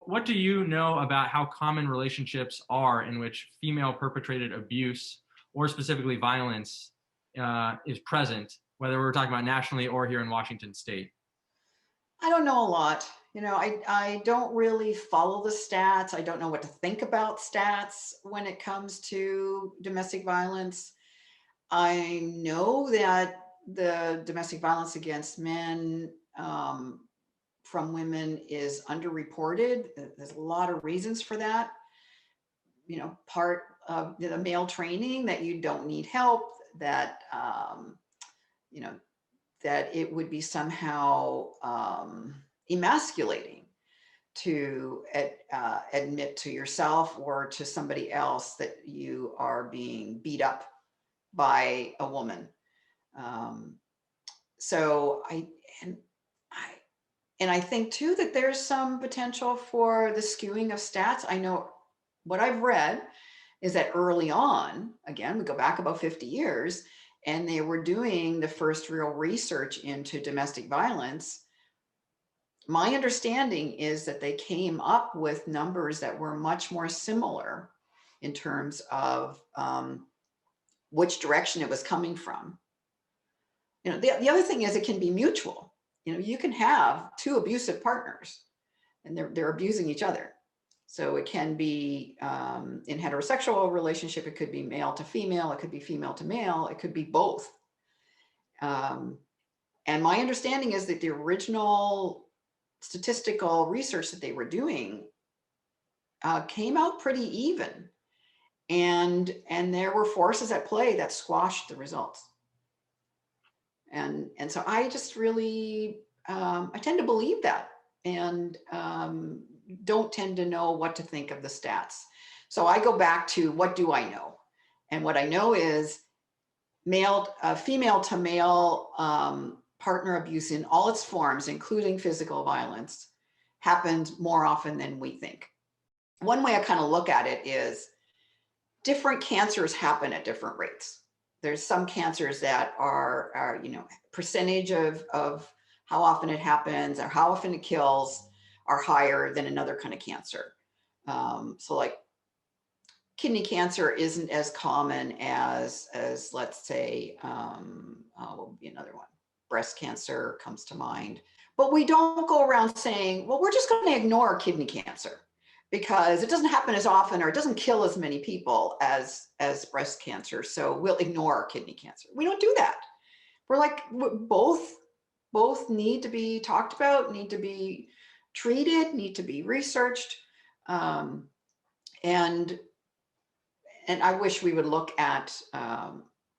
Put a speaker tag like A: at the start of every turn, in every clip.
A: what do you know about how common relationships are in which female perpetrated abuse or specifically violence is present, whether we're talking about nationally or here in Washington state?
B: I don't know a lot. I don't really follow the stats. I don't know what to think about stats when it comes to domestic violence. I know that the domestic violence against men from women is underreported. There's a lot of reasons for that. Part of the male training that you don't need help, that, you know, that it would be somehow emasculating to admit to yourself or to somebody else that you are being beat up by a woman. Um, so and I and I think too that there's some potential for the skewing of stats. I know what I've read is that early on, again, we go back about 50 years, and they were doing the first real research into domestic violence. My understanding is that they came up with numbers that were much more similar in terms of which direction it was coming from. The other thing is it can be mutual. You can have two abusive partners and they're abusing each other. So it can be in heterosexual relationship, it could be male to female, it could be female to male, it could be both. And my understanding is that the original statistical research that they were doing came out pretty even. And there were forces at play that squashed the results. And so I just really, I tend to believe that, and don't tend to know what to think of the stats. So I go back to, what do I know? And what I know is female to male partner abuse in all its forms, including physical violence, happens more often than we think. One way I kind of look at it is different cancers happen at different rates. There's some cancers that are percentage of how often it happens or how often it kills are higher than another kind of cancer. So like kidney cancer isn't as common as let's say, what would be another one? Breast cancer comes to mind. But we don't go around saying, well, we're just going to ignore kidney cancer because it doesn't happen as often or it doesn't kill as many people as breast cancer. So we'll ignore kidney cancer. We don't do that. We're like, both need to be talked about, need to be treated, need to be researched. And I wish we would look at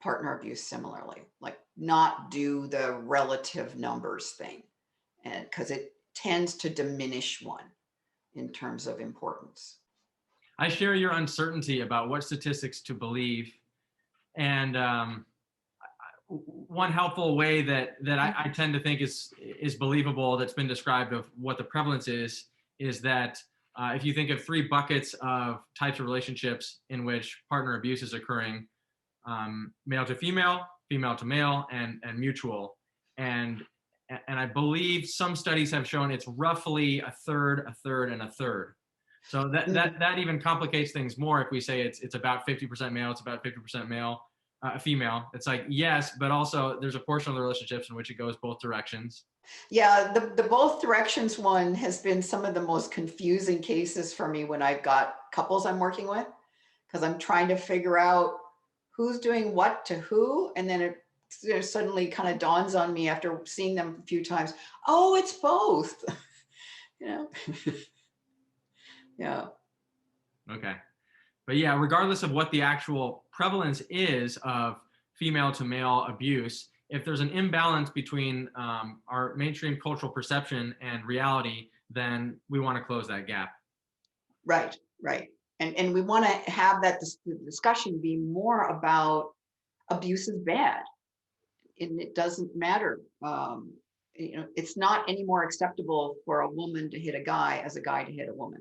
B: partner abuse similarly, like not do the relative numbers thing, and because it tends to diminish one in terms of importance.
A: I share your uncertainty about what statistics to believe. And one helpful way that I tend to think is believable, that's been described, of what the prevalence is that if you think of three buckets of types of relationships in which partner abuse is occurring, male to female, female to male, and mutual. And I believe some studies have shown it's roughly a third, and a third. So that even complicates things more if we say it's about 50% male, it's about 50% male, female. It's like, yes, but also there's a portion of the relationships in which it goes both directions.
B: Yeah, the both directions one has been some of the most confusing cases for me when I've got couples I'm working with, because I'm trying to figure out who's doing what to who, and then it suddenly kind of dawns on me after seeing them a few times, oh, it's both. Yeah.
A: Okay. But yeah, regardless of what the actual prevalence is of female to male abuse, if there's an imbalance between our mainstream cultural perception and reality, then we want to close that gap.
B: Right. And we want to have that discussion be more about abuse is bad. And it doesn't matter. It's not any more acceptable for a woman to hit a guy as a guy to hit a woman.